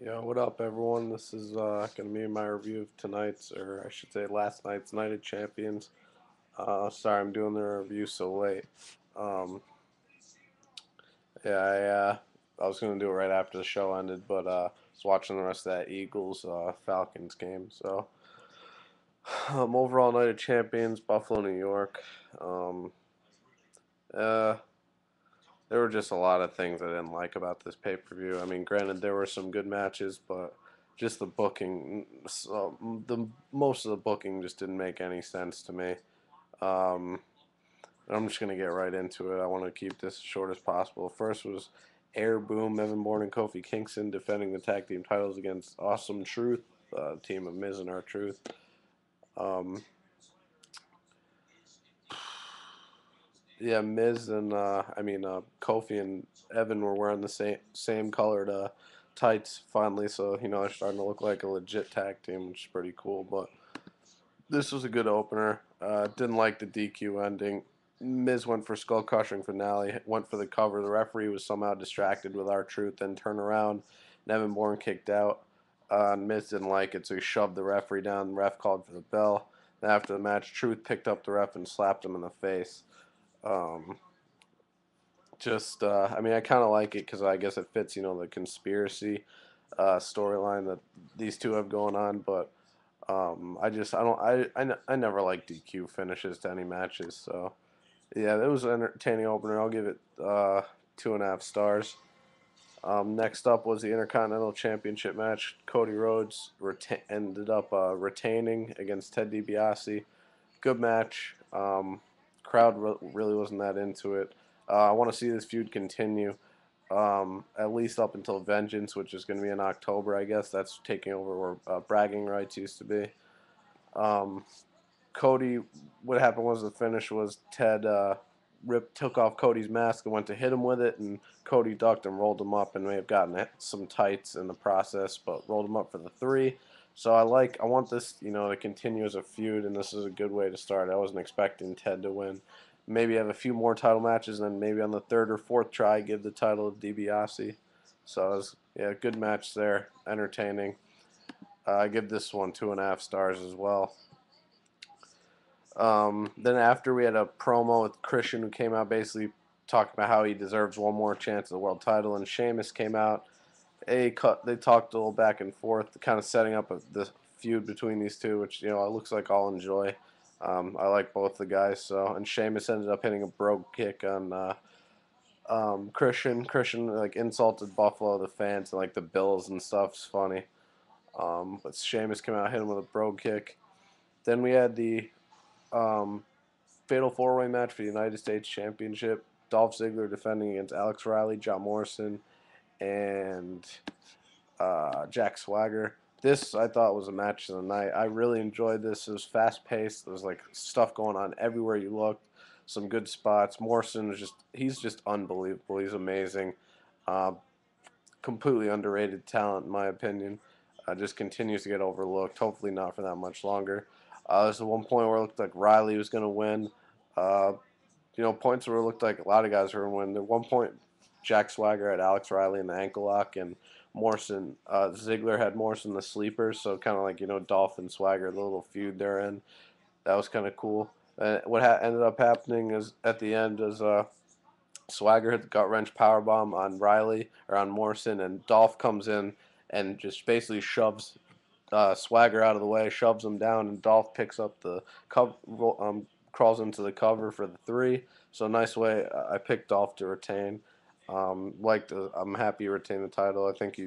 Yo, what up, everyone? This is going to be my review of tonight's, or I should say last night's Night of Champions. Sorry I'm doing the review so late. Um, yeah, I was going to do it right after the show ended, but was watching the rest of that Eagles Falcons game. So, overall Night of Champions, Buffalo, New York. Um, uh, there were just a lot of things I didn't like about this pay per view. I mean, granted, there were some good matches, but just the booking, the most of the booking just didn't make any sense to me. Um, I'm just gonna get right into it. I want to keep this as short as possible. First was Air Boom, Evan Bourne, and Kofi Kingston defending the tag team titles against Awesome Truth, team of Miz and R Truth. Um, yeah, Miz and Kofi and Evan were wearing the same colored tights finally, so they're starting to look like a legit tag team, which is pretty cool. But this was a good opener. Didn't like the DQ ending. Miz went for skull crushing finale, went for the cover. The referee was somehow distracted with our truth, then turned around. And Evan Bourne kicked out. Miz didn't like it, so he shoved the referee down. The ref called for the bell. Then after the match, Truth picked up the ref and slapped him in the face. Um, I mean, I kind of like it because I guess it fits, the conspiracy storyline that these two have going on. But I never like DQ finishes to any matches. So yeah, it was an entertaining opener. I'll give it 2.5 stars. Next up was the Intercontinental Championship match. Cody Rhodes ended up retaining against Ted DiBiase. Good match. Crowd really wasn't that into it. I want to see this feud continue, at least up until Vengeance, which is going to be in October, I guess. That's taking over where bragging rights used to be. Um, Cody, what happened was the finish was Ted took off Cody's mask and went to hit him with it, and Cody ducked and rolled him up and may have gotten some tights in the process, but rolled him up for the three. So I want this, to continue as a feud, and this is a good way to start. I wasn't expecting Ted to win. Maybe have a few more title matches, and then maybe on the third or fourth try, give the title to DiBiase. So it was, yeah, good match there, entertaining. I give this one 2.5 stars as well. Then after we had a promo with Christian, who came out basically talking about how he deserves one more chance at the world title, and Sheamus came out. They talked a little back and forth, kind of setting up the feud between these two, which it looks like I'll enjoy. I like both the guys, and Sheamus ended up hitting a brogue kick on Christian. Christian like insulted Buffalo, the fans, and like the Bills and stuff. It's funny. But Sheamus came out, hit him with a brogue kick. Then we had the um, fatal four-way match for the United States Championship. Dolph Ziggler defending against Alex Riley, John Morrison, and Jack Swagger. This I thought was a match of the night. I really enjoyed this. It was fast-paced. There was like stuff going on everywhere you looked. Some good spots. Morrison was he's just unbelievable. He's amazing. Uh, Completely underrated talent in my opinion. Just continues to get overlooked. Hopefully not for that much longer. There's one point where it looked like Riley was going to win. Uh, Points where it looked like a lot of guys were going to win. At one point, Jack Swagger had Alex Riley in the ankle lock, and Ziggler had Morrison the sleeper. So kind of like Dolph and Swagger, the little feud they're in. That was kind of cool. What ended up happening is at the end is Swagger hit the gut wrench powerbomb on Riley or on Morrison, and Dolph comes in and just basically shoves Swagger out of the way, shoves him down, and Dolph picks up the crawls into the cover for the three. So nice way. I picked Dolph to retain. I'm happy he retained the title. I think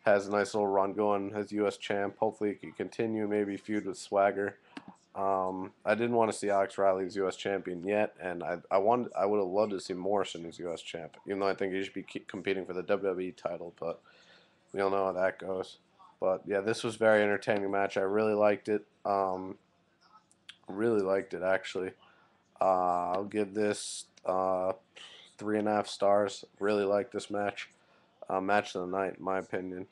has a nice little run going as U.S. champ. Hopefully he can continue, maybe feud with Swagger. I didn't want to see Alex Riley as U.S. champion yet, and I would have loved to see Morrison as U.S. champ, even though I think he should be competing for the WWE title, but we all know how that goes. But yeah, this was a very entertaining match. I really liked it. Really liked it actually. I'll give this 3.5 stars. Really liked this match. Match of the night, in my opinion.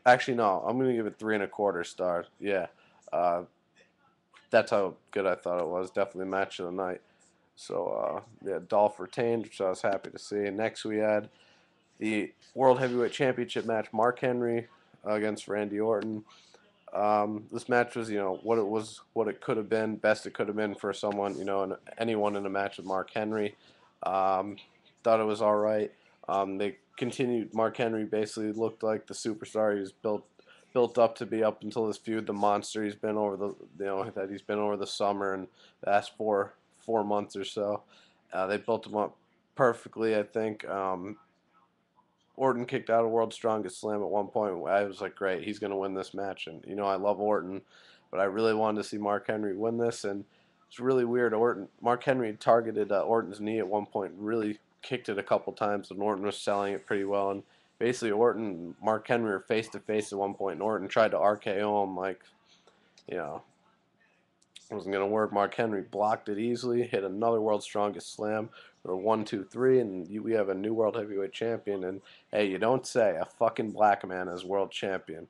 Actually, no, I'm gonna give it 3.25 stars. Yeah, uh, that's how good I thought it was. Definitely match of the night. So yeah, Dolph retained, which I was happy to see. And next we had the World Heavyweight Championship match, Mark Henry against Randy Orton. This match was, what it could have been, best it could have been for someone, anyone in a match with Mark Henry. Um, Thought it was all right. They continued. Mark Henry basically looked like the superstar he was built up to be up until this feud. The monster he's been over that he's been over the summer and the last four months or so. They built him up perfectly, I think. Orton kicked out a World's Strongest Slam at one point. I was like, great, he's going to win this match. And, I love Orton, but I really wanted to see Mark Henry win this. And it's really weird. Mark Henry targeted Orton's knee at one point, really kicked it a couple times, and Orton was selling it pretty well. And basically, Orton and Mark Henry were face to face at one point, and Orton tried to RKO him like, you know, wasn't going to work. Mark Henry blocked it easily, hit another World's Strongest Slam. Or 1, 2, 3, and we have a new World Heavyweight Champion. And hey, you don't say a fucking black man is World Champion.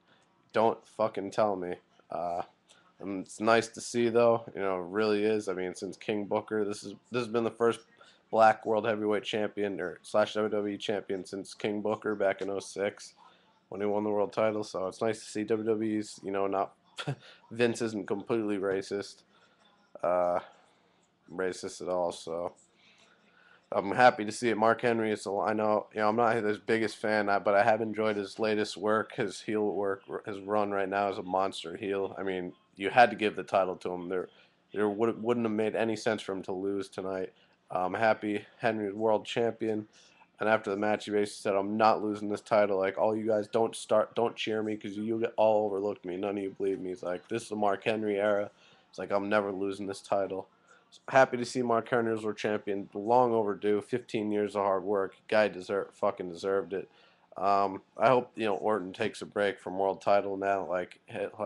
Don't fucking tell me. And it's nice to see, though. It really is. I mean, since King Booker, this has been the first black World Heavyweight Champion or / WWE Champion since King Booker back in 06 when he won the world title. So it's nice to see WWE's, not Vince isn't completely racist at all. So I'm happy to see it. Mark Henry is, I know, I'm not his biggest fan, but I have enjoyed his latest work. His heel work, his run right now is a monster heel. I mean, you had to give the title to him. There wouldn't have made any sense for him to lose tonight. I'm happy Henry's world champion. And after the match, he basically said, "I'm not losing this title. Like, all you guys don't cheer me because you all overlooked me. None of you believe me." He's like, "This is the Mark Henry era." It's like, "I'm never losing this title." Happy to see Mark Henry as world champion. Long overdue. 15 years of hard work. Guy fucking deserved it. I hope Orton takes a break from world title now. Like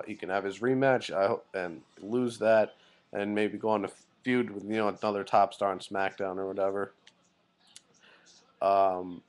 he can have his rematch. I hope and lose that, and maybe go on a feud with another top star on SmackDown or whatever. But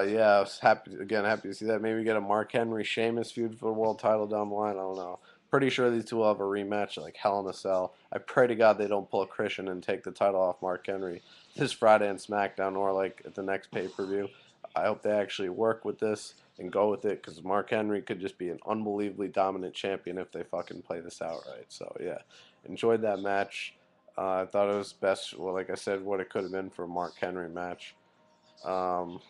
yeah, I was happy to see that. Maybe get a Mark Henry Sheamus feud for the world title down the line. I don't know. Pretty sure these two will have a rematch like Hell in a Cell. I pray to God they don't pull a Christian and take the title off Mark Henry this Friday on SmackDown or like at the next pay-per-view. I hope they actually work with this and go with it because Mark Henry could just be an unbelievably dominant champion if they fucking play this out right. So yeah, enjoyed that match. I thought it was best, well, like I said, what it could have been for a Mark Henry match. I'll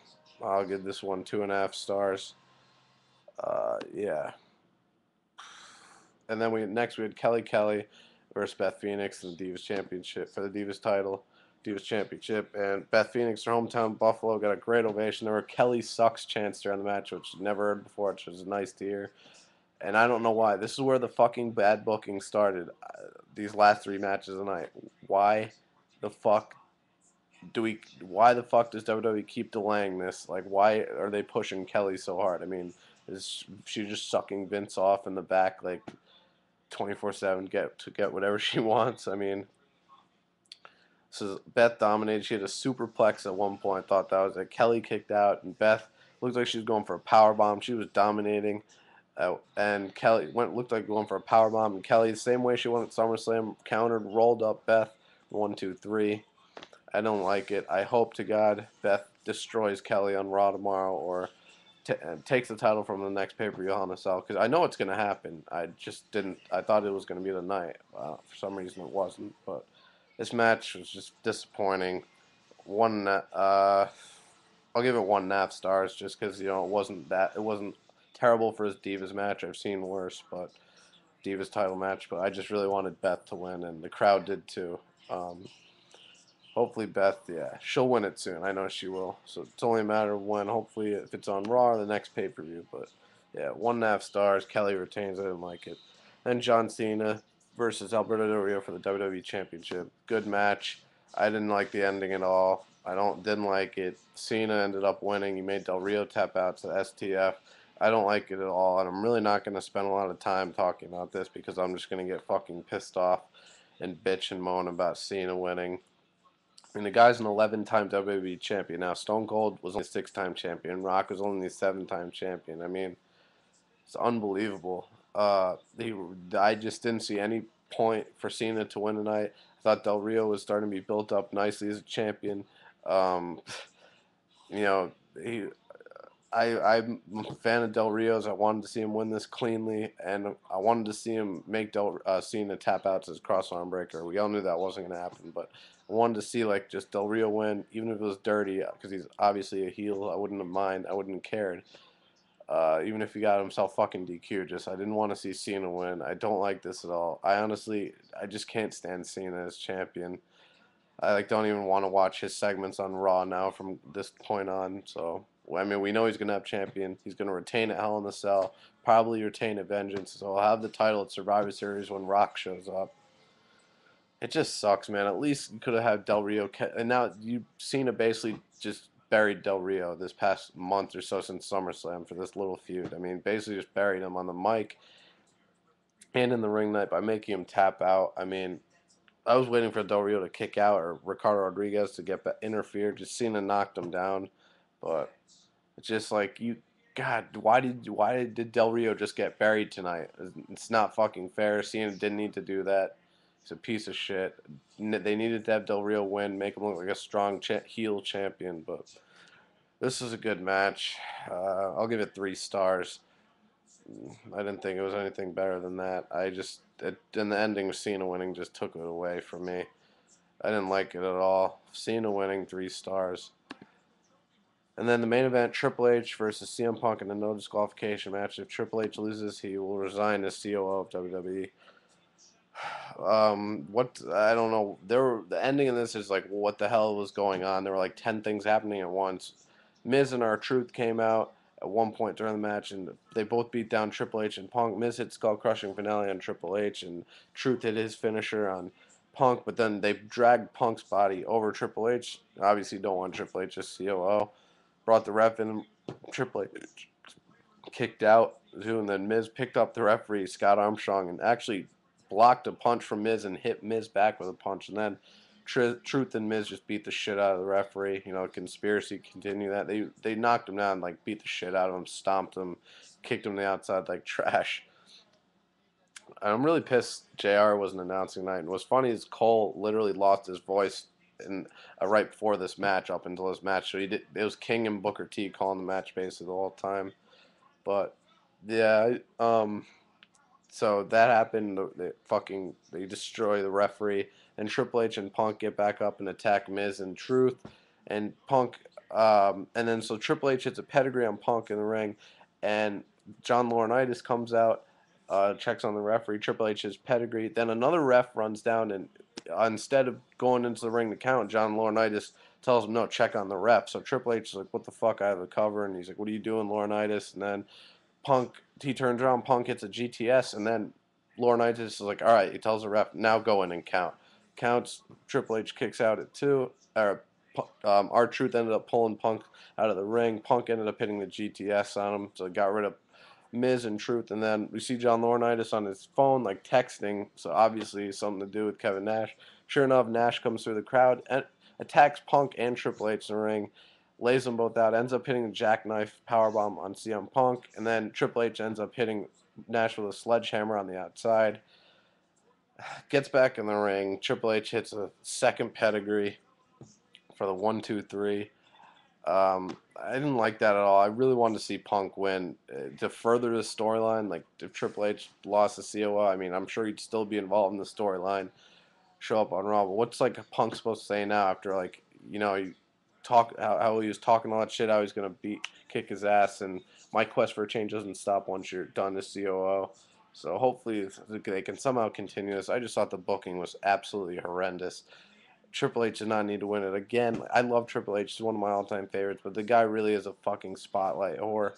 give this one 2.5 stars. Yeah. And then we had Kelly versus Beth Phoenix in the Divas Championship for the Divas title, Divas Championship. And Beth Phoenix, her hometown Buffalo, got a great ovation. There were Kelly sucks chants during the match, which I'd never heard before, which was nice to hear. And I don't know why. This is where the fucking bad booking started. These last 3 matches tonight. Why the fuck does WWE keep delaying this? Like, why are they pushing Kelly so hard? I mean, is she just sucking Vince off in the back like 24/7 to get whatever she wants? I mean, so Beth dominated. She had a superplex at one point. Thought that was it. Kelly kicked out, and Beth looked like she was going for a power bomb. She was dominating. And Kelly looked like going for a power bomb. And Kelly, the same way she won at SummerSlam, countered, rolled up Beth, 1, 2, 3. I don't like it. I hope to God Beth destroys Kelly on Raw tomorrow or takes the title from the next pay-per-view on the Cell because I know it's going to happen. I just didn't. I thought it was going to be the night. For some reason, it wasn't. But this match was just disappointing. I'll give it 1.5 stars just because it wasn't terrible for his Divas match. I've seen worse, but Divas title match. But I just really wanted Beth to win, and the crowd did too. Hopefully Beth, yeah, she'll win it soon. I know she will. So it's only a matter of when. Hopefully if it's on Raw or the next pay-per-view. But yeah, 1.5 stars. Kelly retains. I didn't like it. Then John Cena versus Alberto Del Rio for the WWE Championship. Good match. I didn't like the ending at all. Didn't like it. Cena ended up winning. He made Del Rio tap out to the STF. I don't like it at all, and I'm really not going to spend a lot of time talking about this because I'm just going to get fucking pissed off and bitch and moan about Cena winning. I mean, the guy's an 11-time WWE champion. Now, Stone Cold was only a 6-time champion. Rock was only a 7-time champion. I mean, it's unbelievable. I just didn't see any point for Cena to win tonight. I thought Del Rio was starting to be built up nicely as a champion. you know, I'm a fan of Del Rio's. I wanted to see him win this cleanly, and I wanted to see him make Cena tap out to his crossarm breaker. We all knew that wasn't going to happen, but I wanted to see like just Del Rio win, even if it was dirty, because he's obviously a heel. I wouldn't have mind. I wouldn't have cared. Even if he got himself fucking DQ, just I didn't want to see Cena win. I don't like this at all. I just can't stand Cena as champion. I like don't even want to watch his segments on Raw now from this point on. So I mean, we know he's gonna have champion. He's gonna retain at Hell in the Cell, probably retain at Vengeance. So he'll have the title at Survivor Series when Rock shows up. It just sucks, man. At least you could have had Del Rio, and now you've seen it basically just buried Del Rio this past month or so since SummerSlam for this little feud. I mean, basically just buried him on the mic and in the ring night by making him tap out. I mean, I was waiting for Del Rio to kick out or Ricardo Rodriguez to get interfered. Just Cena knocked him down, but it's just like you. God, why did Del Rio just get buried tonight? It's not fucking fair. Cena didn't need to do that. He's a piece of shit. They needed to have Del Rio win, make him look like a strong heel champion. But this is a good match. I'll give it 3 stars. I didn't think it was anything better than that. And the ending of Cena winning just took it away from me. I didn't like it at all. Cena winning 3 stars. And then the main event, Triple H versus CM Punk in a no disqualification match. If Triple H loses, he will resign as COO of WWE. What I don't know. The ending of this is like, what the hell was going on? There were like 10 things happening at once. Miz and R-Truth came out at one point during the match, and they both beat down Triple H and Punk. Miz hit skull crushing finale on Triple H, and Truth hit his finisher on Punk. But then they dragged Punk's body over Triple H. Obviously, don't want Triple H as COO. Brought the ref in. Triple H kicked out too, and then Miz picked up the referee Scott Armstrong and actually blocked a punch from Miz and hit Miz back with a punch, and then Truth and Miz just beat the shit out of the referee. You know, conspiracy continue that they knocked him down, like beat the shit out of him, stomped him, kicked him to the outside like trash. I'm really pissed JR wasn't announcing tonight. And what's funny is Cole literally lost his voice in right before this match up until this match. So it was King and Booker T calling the match basically the whole time. But yeah, so that happened. They destroy the referee, and Triple H and Punk get back up and attack Miz and Truth, and Punk. And then so Triple H hits a pedigree on Punk in the ring, and John Laurinaitis comes out, checks on the referee. Triple H's pedigree. Then another ref runs down, and instead of going into the ring to count, John Laurinaitis tells him no, check on the ref. So Triple H is like, what the fuck? I have a cover, and he's like, what are you doing, Laurinaitis? And then Punk, he turns around, Punk hits a GTS, and then Laurinaitis is like, all right, he tells the ref, now go in and count. Counts, Triple H kicks out at 2. R-Truth ended up pulling Punk out of the ring. Punk ended up hitting the GTS on him, so got rid of Miz and Truth. And then we see John Laurinaitis on his phone, like texting, so obviously something to do with Kevin Nash. Sure enough, Nash comes through the crowd and attacks Punk and Triple H in the ring, lays them both out, ends up hitting a jackknife powerbomb on CM Punk, and then Triple H ends up hitting Nash with a sledgehammer on the outside. Gets back in the ring. Triple H hits a second pedigree for the 1-2-3. I didn't like that at all. I really wanted to see Punk win to further the storyline. Like if Triple H lost the COO, I mean, I'm sure he'd still be involved in the storyline, show up on Raw. But what's like Punk supposed to say now after like he how he was talking all that shit, how he's gonna kick his ass, and my quest for a change doesn't stop once you're done as COO. So hopefully they can somehow continue this. I just thought the booking was absolutely horrendous. Triple H did not need to win it again. I love Triple H; he's one of my all-time favorites, but the guy really is a fucking spotlight whore.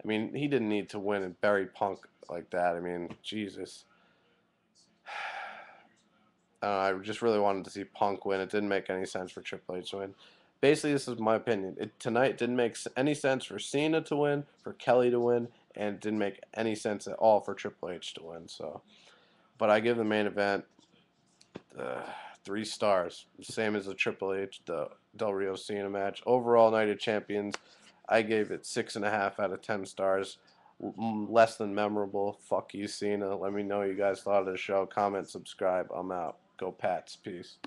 I mean, he didn't need to win and bury Punk like that. I mean, Jesus. I just really wanted to see Punk win. It didn't make any sense for Triple H to win. Basically, this is my opinion. Tonight didn't make any sense for Cena to win, for Kelly to win, and it didn't make any sense at all for Triple H to win. So, but I give the main event 3 stars, same as the Triple H, the Del Rio Cena match. Overall, Night of Champions, I gave it 6.5 out of 10 stars. Less than memorable. Fuck you, Cena. Let me know what you guys thought of the show. Comment, subscribe. I'm out. Go Pats. Peace.